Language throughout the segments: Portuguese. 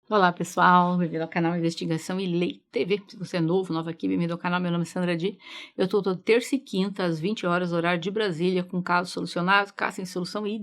Olá pessoal, bem-vindo ao canal Investigação e Lei TV. Se você é novo, nova aqui, bem-vindo ao canal. Meu nome é Sandra Di. Eu estou toda terça e quinta às 20 horas, horário de Brasília, com casos solucionados, casos sem solução e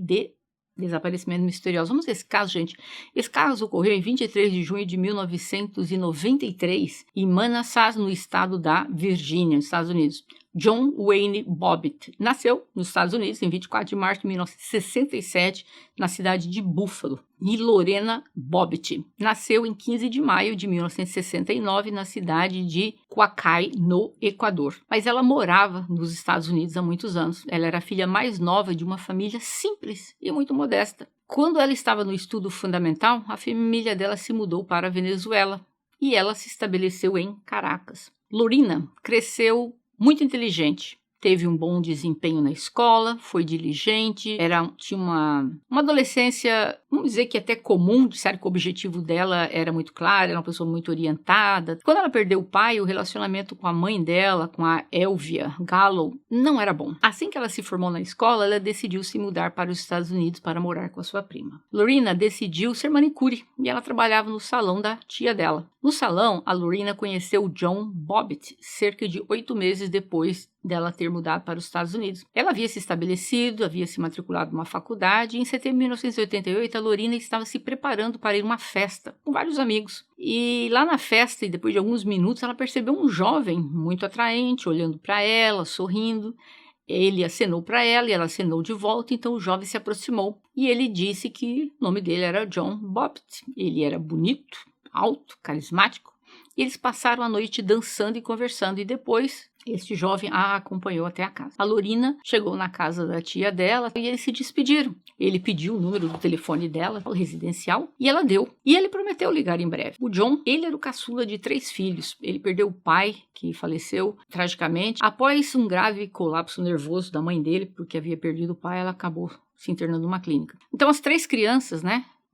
desaparecimento misterioso. Vamos ver esse caso, gente. Esse caso ocorreu em 23 de junho de 1993 em Manassas, no estado da Virgínia, nos Estados Unidos. John Wayne Bobbitt nasceu nos Estados Unidos em 24 de março de 1967, na cidade de Buffalo. E Lorena Bobbitt nasceu em 15 de maio de 1969, na cidade de Huacay, no Equador. Mas ela morava nos Estados Unidos há muitos anos. Ela era a filha mais nova de uma família simples e muito modesta. Quando ela estava no estudo fundamental, a família dela se mudou para a Venezuela e ela se estabeleceu em Caracas. Lorena cresceu muito inteligente, teve um bom desempenho na escola, foi diligente, tinha uma adolescência, vamos dizer que até comum, disseram que o objetivo dela era muito claro, era uma pessoa muito orientada. Quando ela perdeu o pai, o relacionamento com a mãe dela, com a Elvia Gallo, não era bom. Assim que ela se formou na escola, ela decidiu se mudar para os Estados Unidos para morar com a sua prima. Lorena decidiu ser manicure e ela trabalhava no salão da tia dela. No salão, a Lorena conheceu John Bobbitt cerca de 8 meses depois dela ter mudado para os Estados Unidos. Ela havia se estabelecido, havia se matriculado numa faculdade e em setembro de 1988 a Lorena estava se preparando para ir a uma festa com vários amigos. E lá na festa, e depois de alguns minutos, ela percebeu um jovem muito atraente, olhando para ela, sorrindo. Ele acenou para ela e ela acenou de volta, então o jovem se aproximou e ele disse que o nome dele era John Bobbitt. Ele era bonito, alto, carismático, e eles passaram a noite dançando e conversando, e depois este jovem a acompanhou até a casa. A Lorena chegou na casa da tia dela e eles se despediram. Ele pediu o número do telefone dela, o residencial, e ela deu. E ele prometeu ligar em breve. O John, ele era o caçula de 3 filhos. Ele perdeu o pai, que faleceu tragicamente. Após um grave colapso nervoso da mãe dele, porque havia perdido o pai, ela acabou se internando numa clínica. Então as 3 crianças,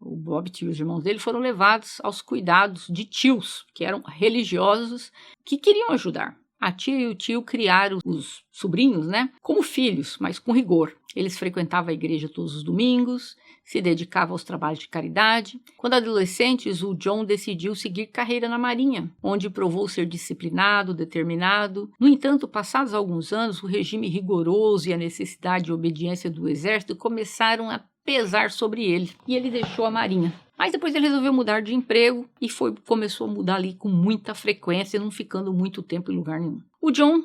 o Bobbitt e os irmãos dele foram levados aos cuidados de tios, que eram religiosos, que queriam ajudar. A tia e o tio criaram os sobrinhos, como filhos, mas com rigor. Eles frequentavam a igreja todos os domingos, se dedicavam aos trabalhos de caridade. Quando adolescentes, o John decidiu seguir carreira na Marinha, onde provou ser disciplinado, determinado. No entanto, passados alguns anos, o regime rigoroso e a necessidade de obediência do exército começaram a pesar sobre ele, e ele deixou a Marinha. Mas depois ele resolveu mudar de emprego e começou a mudar ali com muita frequência, não ficando muito tempo em lugar nenhum. O John,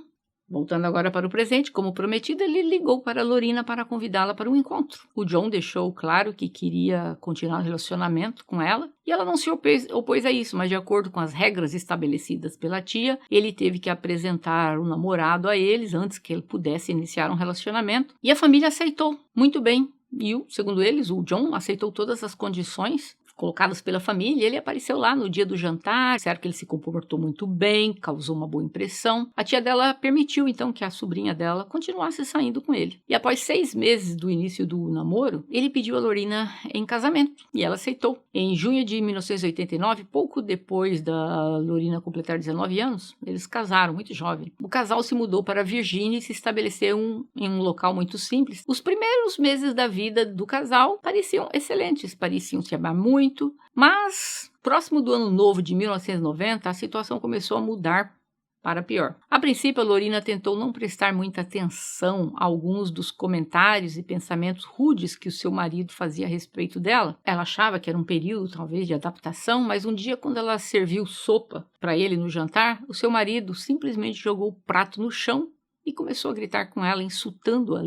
voltando agora para o presente, como prometido, ele ligou para a Lorena para convidá-la para um encontro. O John deixou claro que queria continuar o relacionamento com ela e ela não se opôs a isso, mas de acordo com as regras estabelecidas pela tia, ele teve que apresentar o namorado a eles antes que ele pudesse iniciar um relacionamento e a família aceitou muito bem. E, segundo eles, o John aceitou todas as condições colocadas pela família. Ele apareceu lá no dia do jantar, disseram que ele se comportou muito bem, causou uma boa impressão. A tia dela permitiu, então, que a sobrinha dela continuasse saindo com ele. E após 6 meses do início do namoro, ele pediu a Lorena em casamento, e ela aceitou. Em junho de 1989, pouco depois da Lorena completar 19 anos, eles casaram, muito jovem. O casal se mudou para a Virgínia e se estabeleceu em um local muito simples. Os primeiros meses da vida do casal pareciam excelentes, pareciam se amar muito, mas próximo do ano novo de 1990, a situação começou a mudar para pior. A princípio, a Lorena tentou não prestar muita atenção a alguns dos comentários e pensamentos rudes que o seu marido fazia a respeito dela. Ela achava que era um período, talvez, de adaptação, mas um dia, quando ela serviu sopa para ele no jantar, o seu marido simplesmente jogou o prato no chão e começou a gritar com ela, insultando-a,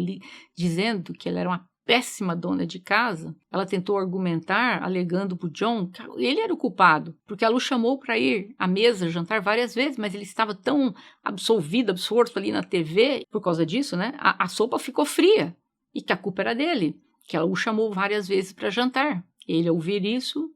dizendo que ela era uma péssima dona de casa. Ela tentou argumentar, alegando para o John que ele era o culpado, porque ela o chamou para ir à mesa jantar várias vezes, mas ele estava tão absorto ali na TV, por causa disso, a sopa ficou fria, e que a culpa era dele, que ela o chamou várias vezes para jantar. Ele, ao ouvir isso,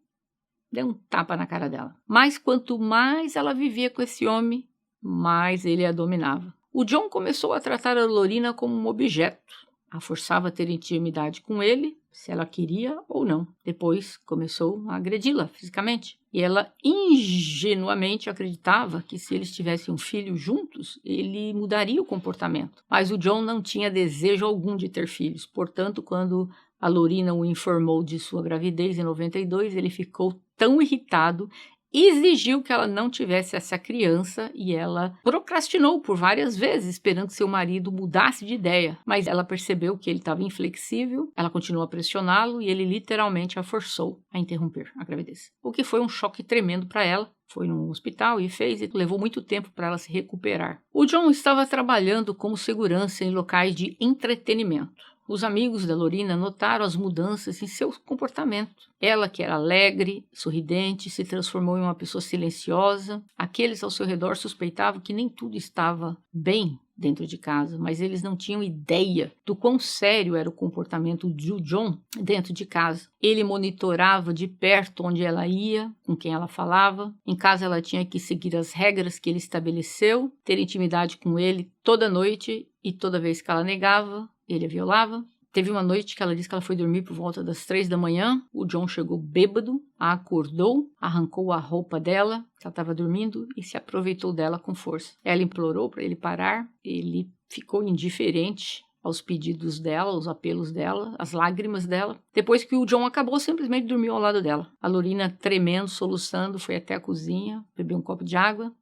deu um tapa na cara dela. Mas quanto mais ela vivia com esse homem, mais ele a dominava. O John começou a tratar a Lorena como um objeto, a forçava a ter intimidade com ele, se ela queria ou não. Depois começou a agredi-la fisicamente. E ela ingenuamente acreditava que se eles tivessem um filho juntos, ele mudaria o comportamento. Mas o John não tinha desejo algum de ter filhos. Portanto, quando a Lorena o informou de sua gravidez em 92, ele ficou tão irritado, exigiu que ela não tivesse essa criança e ela procrastinou por várias vezes, esperando que seu marido mudasse de ideia. Mas ela percebeu que ele estava inflexível, ela continuou a pressioná-lo e ele literalmente a forçou a interromper a gravidez. O que foi um choque tremendo para ela. Foi no hospital e levou muito tempo para ela se recuperar. O John estava trabalhando como segurança em locais de entretenimento. Os amigos da Lorina notaram as mudanças em seu comportamento. Ela, que era alegre, sorridente, se transformou em uma pessoa silenciosa. Aqueles ao seu redor suspeitavam que nem tudo estava bem dentro de casa, mas eles não tinham ideia do quão sério era o comportamento do John dentro de casa. Ele monitorava de perto onde ela ia, com quem ela falava. Em casa ela tinha que seguir as regras que ele estabeleceu, ter intimidade com ele toda noite e toda vez que ela negava, ele a violava. Teve uma noite que ela disse que ela foi dormir por volta das 3 da manhã. O John chegou bêbado, a acordou, arrancou a roupa dela, que ela estava dormindo, e se aproveitou dela com força. Ela implorou para ele parar, ele ficou indiferente aos pedidos dela, aos apelos dela, às lágrimas dela. Depois que o John acabou, simplesmente dormiu ao lado dela. A Lorina, tremendo, soluçando, foi até a cozinha, bebeu um copo de água.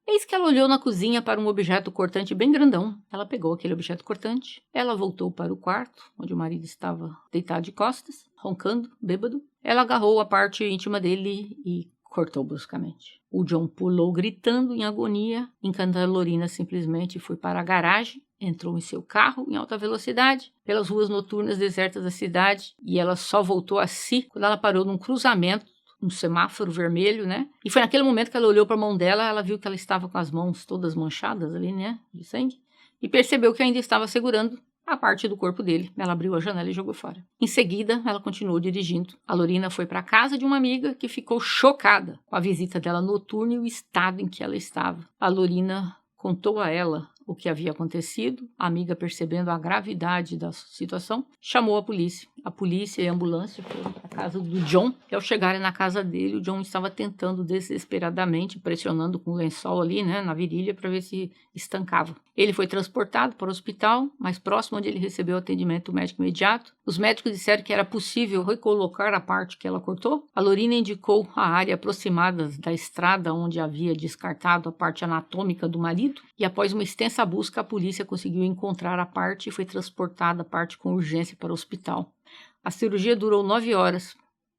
Eis que ela olhou na cozinha para um objeto cortante bem grandão. Ela pegou aquele objeto cortante. Ela voltou para o quarto, onde o marido estava deitado de costas, roncando, bêbado. Ela agarrou a parte íntima dele e cortou bruscamente. O John pulou gritando em agonia, enquanto a Lorina simplesmente foi para a garagem, entrou em seu carro em alta velocidade, pelas ruas noturnas desertas da cidade, e ela só voltou a si quando ela parou num cruzamento, um semáforo vermelho, né? E foi naquele momento que ela olhou para a mão dela, ela viu que ela estava com as mãos todas manchadas ali, né? De sangue. E percebeu que ainda estava segurando a parte do corpo dele. Ela abriu a janela e jogou fora. Em seguida, ela continuou dirigindo. A Lorina foi para a casa de uma amiga que ficou chocada com a visita dela noturna e o estado em que ela estava. A Lorina contou a ela o que havia acontecido. A amiga, percebendo a gravidade da situação, chamou a polícia. A polícia e a ambulância foram para a casa do John. E ao chegarem na casa dele, o John estava tentando desesperadamente, pressionando com o lençol ali, né, na virilha, para ver se estancava. Ele foi transportado para o hospital, mais próximo onde ele recebeu atendimento médico imediato. Os médicos disseram que era possível recolocar a parte que ela cortou. A Lorina indicou a área aproximada da estrada onde havia descartado a parte anatômica do marido. E após uma extensa busca, a polícia conseguiu encontrar a parte e foi transportada a parte com urgência para o hospital. A cirurgia durou 9 horas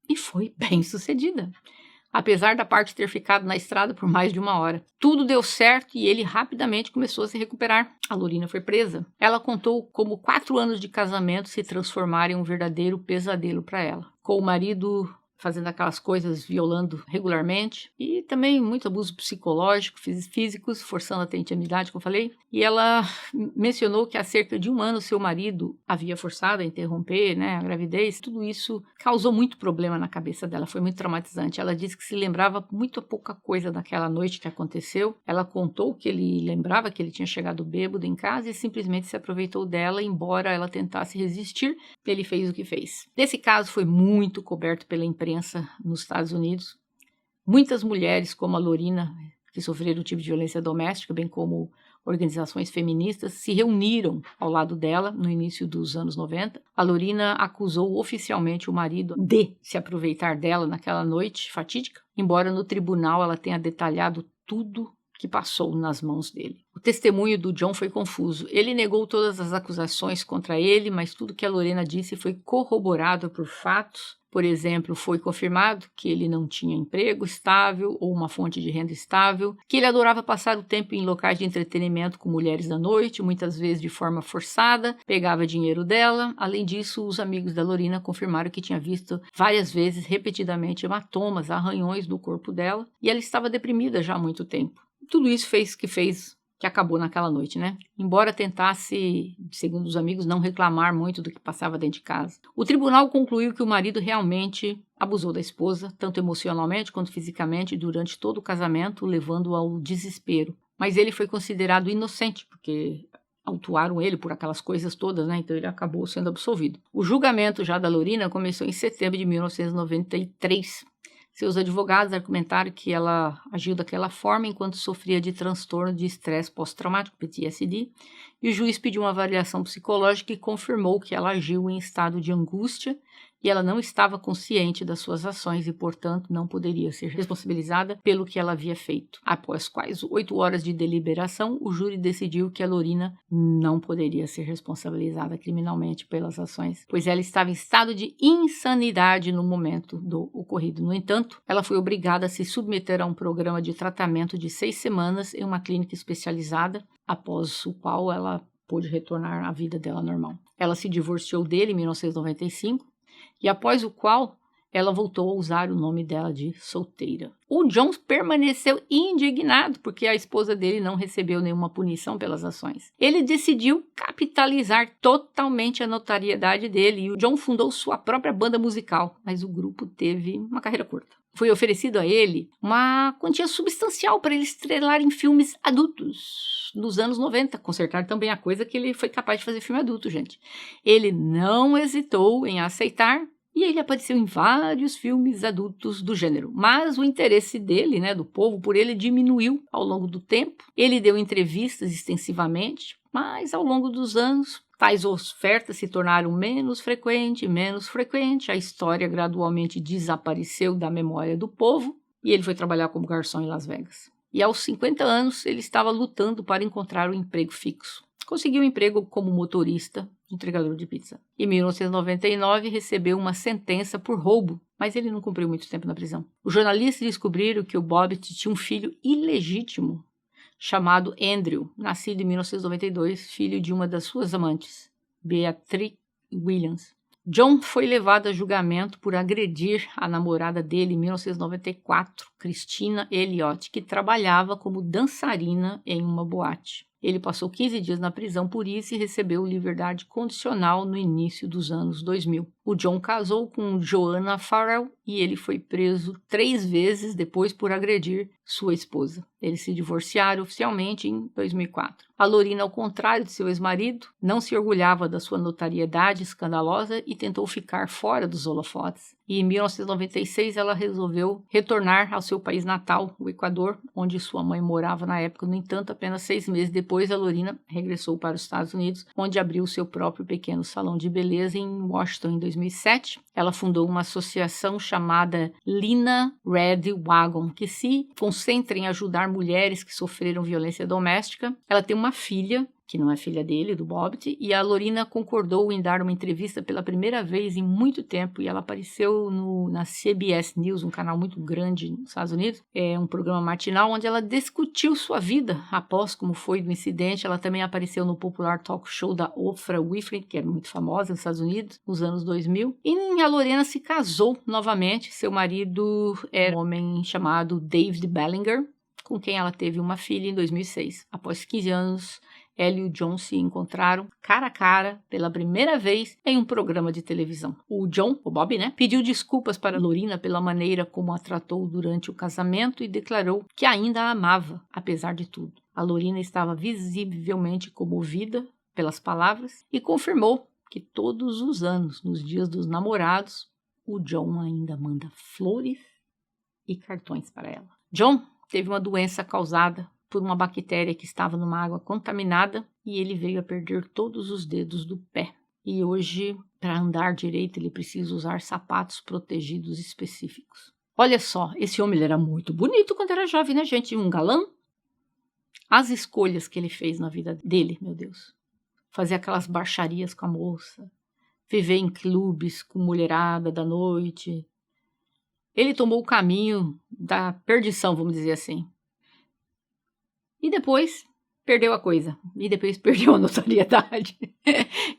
e foi bem sucedida, apesar da parte ter ficado na estrada por mais de 1 hora. Tudo deu certo e ele rapidamente começou a se recuperar. A Lorina foi presa. Ela contou como 4 anos de casamento se transformaram em um verdadeiro pesadelo para ela. Com o marido fazendo aquelas coisas, violando regularmente, e também muito abuso psicológico, físicos, forçando a ter intimidade, como eu falei. E ela mencionou que há cerca de 1 ano seu marido havia forçado a interromper, né, a gravidez. Tudo isso causou muito problema na cabeça dela, foi muito traumatizante. Ela disse que se lembrava muito pouca coisa daquela noite que aconteceu. Ela contou que ele lembrava que ele tinha chegado bêbado em casa e simplesmente se aproveitou dela, embora ela tentasse resistir, ele fez o que fez. Esse caso foi muito coberto pela imprensa nos Estados Unidos. Muitas mulheres, como a Lorina, que sofreram o tipo de violência doméstica, bem como organizações feministas, se reuniram ao lado dela no início dos anos 90. A Lorina acusou oficialmente o marido de se aproveitar dela naquela noite fatídica, embora no tribunal ela tenha detalhado tudo que passou nas mãos dele. O testemunho do John foi confuso. Ele negou todas as acusações contra ele, mas tudo que a Lorena disse foi corroborado por fatos. Por exemplo, foi confirmado que ele não tinha emprego estável ou uma fonte de renda estável, que ele adorava passar o tempo em locais de entretenimento com mulheres da noite, muitas vezes de forma forçada, pegava dinheiro dela. Além disso, os amigos da Lorina confirmaram que tinha visto várias vezes, repetidamente, hematomas, arranhões no corpo dela, e ela estava deprimida já há muito tempo. Tudo isso fez que acabou naquela noite, né? Embora tentasse, segundo os amigos, não reclamar muito do que passava dentro de casa. O tribunal concluiu que o marido realmente abusou da esposa, tanto emocionalmente quanto fisicamente, durante todo o casamento, levando-o ao desespero. Mas ele foi considerado inocente, porque autuaram ele por aquelas coisas todas, né? Então ele acabou sendo absolvido. O julgamento já da Lorina começou em setembro de 1993. Seus advogados argumentaram que ela agiu daquela forma enquanto sofria de transtorno de estresse pós-traumático, PTSD, e o juiz pediu uma avaliação psicológica e confirmou que ela agiu em estado de angústia e ela não estava consciente das suas ações e, portanto, não poderia ser responsabilizada pelo que ela havia feito. Após quase 8 horas de deliberação, o júri decidiu que a Lorina não poderia ser responsabilizada criminalmente pelas ações, pois ela estava em estado de insanidade no momento do ocorrido. No entanto, ela foi obrigada a se submeter a um programa de tratamento de 6 semanas em uma clínica especializada, após o qual ela pôde retornar à vida dela normal. Ela se divorciou dele em 1995 e após o qual ela voltou a usar o nome dela de solteira. O John permaneceu indignado porque a esposa dele não recebeu nenhuma punição pelas ações. Ele decidiu capitalizar totalmente a notoriedade dele e o John fundou sua própria banda musical, mas o grupo teve uma carreira curta. Foi oferecido a ele uma quantia substancial para ele estrelar em filmes adultos nos anos 90. Consertar também a coisa que ele foi capaz de fazer filme adulto, gente. Ele não hesitou em aceitar e ele apareceu em vários filmes adultos do gênero. Mas o interesse dele, do povo, por ele diminuiu ao longo do tempo. Ele deu entrevistas extensivamente, mas ao longo dos anos tais ofertas se tornaram menos frequente, a história gradualmente desapareceu da memória do povo e ele foi trabalhar como garçom em Las Vegas. E aos 50 anos ele estava lutando para encontrar um emprego fixo. Conseguiu um emprego como motorista, entregador de pizza. Em 1999 recebeu uma sentença por roubo, mas ele não cumpriu muito tempo na prisão. Os jornalistas descobriram que o Bobbitt tinha um filho ilegítimo, chamado Andrew, nascido em 1992, filho de uma das suas amantes, Beatrice Williams. John foi levado a julgamento por agredir a namorada dele em 1994, Christina Elliott, que trabalhava como dançarina em uma boate. Ele passou 15 dias na prisão por isso e recebeu liberdade condicional no início dos anos 2000. O John casou com Joanna Farrell e ele foi preso 3 vezes depois por agredir sua esposa. Eles se divorciaram oficialmente em 2004. A Lorina, ao contrário de seu ex-marido, não se orgulhava da sua notoriedade escandalosa e tentou ficar fora dos holofotes. E em 1996 ela resolveu retornar ao seu país natal, o Equador, onde sua mãe morava na época. No entanto, apenas 6 meses depois, a Lorina regressou para os Estados Unidos, onde abriu seu próprio pequeno salão de beleza em Washington em 2007. Ela fundou uma associação chamada Lina Red Wagon, que se concentra em ajudar mulheres que sofreram violência doméstica. Ela tem uma filha, que não é filha dele, do Bobbitt, e a Lorina concordou em dar uma entrevista pela primeira vez em muito tempo, e ela apareceu na CBS News, um canal muito grande nos Estados Unidos, um programa matinal onde ela discutiu sua vida após como foi do incidente. Ela também apareceu no popular talk show da Oprah Winfrey, que era muito famosa nos Estados Unidos, nos anos 2000, e a Lorina se casou novamente. Seu marido era um homem chamado David Bellinger, com quem ela teve uma filha em 2006. Após 15 anos, ela e o John se encontraram cara a cara pela primeira vez em um programa de televisão. O John, o Bob, pediu desculpas para Lorina pela maneira como a tratou durante o casamento e declarou que ainda a amava, apesar de tudo. A Lorina estava visivelmente comovida pelas palavras e confirmou que todos os anos, nos dias dos namorados, o John ainda manda flores e cartões para ela. John teve uma doença causada por uma bactéria que estava numa água contaminada e ele veio a perder todos os dedos do pé. E hoje, para andar direito, ele precisa usar sapatos protegidos específicos. Olha só, esse homem ele era muito bonito quando era jovem, né, gente? Um galã. As escolhas que ele fez na vida dele, meu Deus. Fazer aquelas baixarias com a moça, viver em clubes com mulherada da noite. Ele tomou o caminho da perdição, vamos dizer assim. E depois perdeu a coisa. E depois perdeu a notoriedade.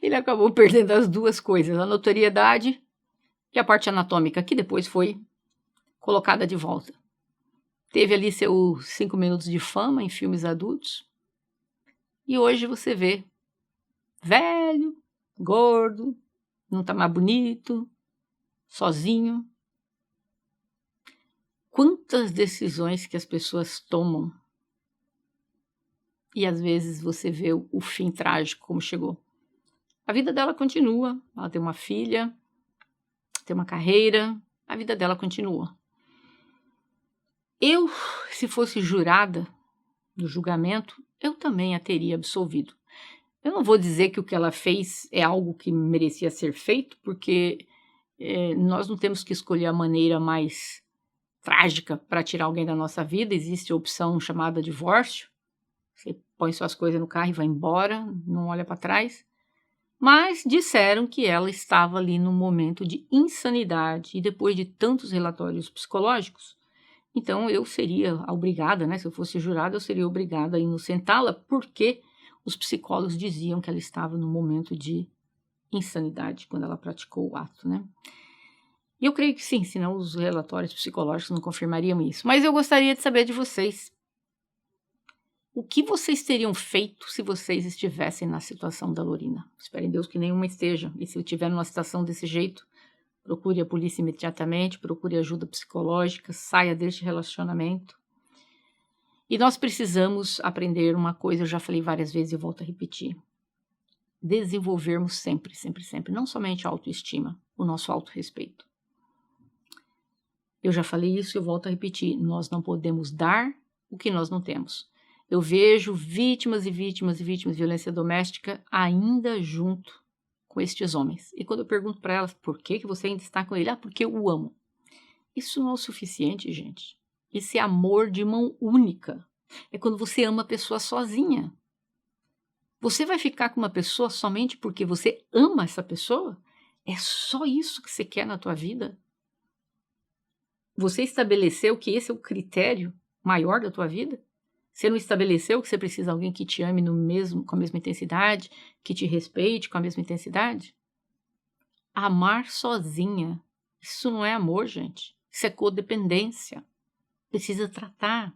Ele acabou perdendo as duas coisas. A notoriedade e a parte anatômica, que depois foi colocada de volta. Teve ali seus 5 minutos de fama em filmes adultos. E hoje você vê velho, gordo, não tá mais bonito, sozinho. Quantas decisões que as pessoas tomam. E às vezes você vê o fim trágico como chegou. A vida dela continua, ela tem uma filha, tem uma carreira, a vida dela continua. Eu, se fosse jurada no julgamento, eu também a teria absolvido. Eu não vou dizer que o que ela fez é algo que merecia ser feito, porque nós não temos que escolher a maneira mais trágica para tirar alguém da nossa vida. Existe a opção chamada divórcio. Você põe suas coisas no carro e vai embora, não olha para trás. Mas disseram que ela estava ali num momento de insanidade e depois de tantos relatórios psicológicos, então eu seria obrigada, né, se eu fosse jurada, eu seria obrigada a inocentá-la, porque os psicólogos diziam que ela estava num momento de insanidade quando ela praticou o ato, né? E eu creio que sim, senão os relatórios psicológicos não confirmariam isso. Mas eu gostaria de saber de vocês. O que vocês teriam feito se vocês estivessem na situação da Lorina? Espero em Deus que nenhuma esteja. E se eu estiver numa situação desse jeito, procure a polícia imediatamente, procure ajuda psicológica, saia deste relacionamento. E nós precisamos aprender uma coisa, eu já falei várias vezes e eu volto a repetir. Desenvolvermos sempre, sempre, sempre, não somente a autoestima, o nosso autorrespeito. Eu já falei isso e eu volto a repetir. Nós não podemos dar o que nós não temos. Eu vejo vítimas e vítimas e vítimas de violência doméstica ainda junto com estes homens. E quando eu pergunto para elas, por que você ainda está com ele? Ah, porque eu o amo. Isso não é o suficiente, gente. Esse amor de mão única. É quando você ama a pessoa sozinha. Você vai ficar com uma pessoa somente porque você ama essa pessoa? É só isso que você quer na tua vida? Você estabeleceu que esse é o critério maior da tua vida? Você não estabeleceu que você precisa de alguém que te ame com a mesma intensidade, que te respeite com a mesma intensidade? Amar sozinha, isso não é amor, gente. Isso é codependência. Precisa tratar.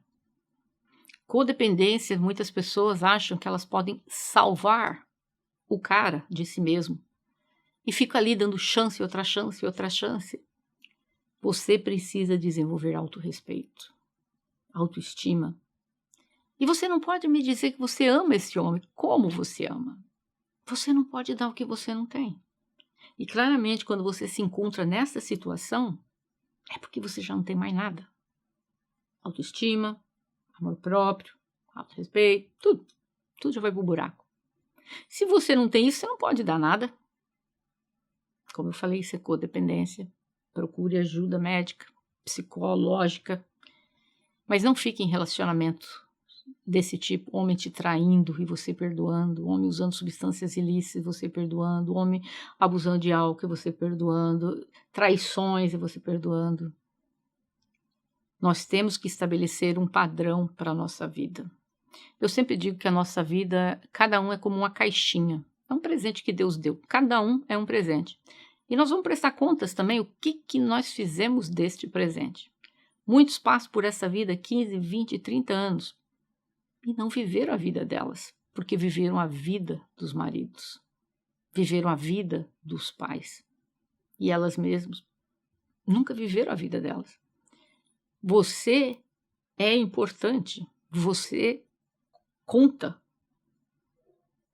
Codependência, muitas pessoas acham que elas podem salvar o cara de si mesmo. E fica ali dando chance, outra chance, outra chance. Você precisa desenvolver autorrespeito, autoestima. E você não pode me dizer que você ama esse homem. Como você ama? Você não pode dar o que você não tem. E claramente, quando você se encontra nessa situação, é porque você já não tem mais nada. Autoestima, amor próprio, autorrespeito, tudo. Tudo já vai pro buraco. Se você não tem isso, você não pode dar nada. Como eu falei, isso é codependência. Procure ajuda médica, psicológica. Mas não fique em relacionamento desse tipo, homem te traindo e você perdoando, homem usando substâncias ilícitas e você perdoando, homem abusando de álcool e você perdoando, traições e você perdoando. Nós temos que estabelecer um padrão para a nossa vida. Eu sempre digo que a nossa vida, cada um é como uma caixinha, é um presente que Deus deu, cada um é um presente. E nós vamos prestar contas também o que nós fizemos deste presente. Muitos passam por essa vida 15, 20, 30 anos, e não viveram a vida delas, porque viveram a vida dos maridos, viveram a vida dos pais, e elas mesmas nunca viveram a vida delas. Você é importante, você conta.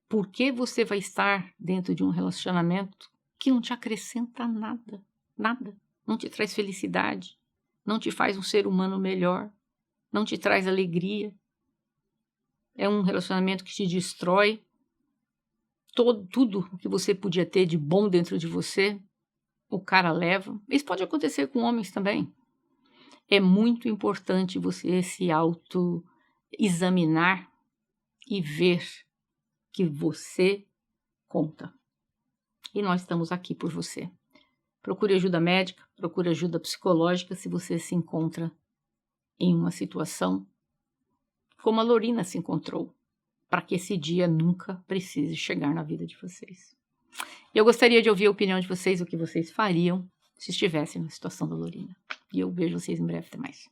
Por que você vai estar dentro de um relacionamento que não te acrescenta nada, nada, não te traz felicidade, não te faz um ser humano melhor, não te traz alegria? É um relacionamento que te destrói tudo que você podia ter de bom dentro de você, o cara leva. Isso pode acontecer com homens também. É muito importante você se auto-examinar e ver que você conta. E nós estamos aqui por você. Procure ajuda médica, procure ajuda psicológica se você se encontra em uma situação como a Lorina se encontrou, para que esse dia nunca precise chegar na vida de vocês. Eu gostaria de ouvir a opinião de vocês, o que vocês fariam se estivessem na situação da Lorina. E eu vejo vocês em breve. Até mais.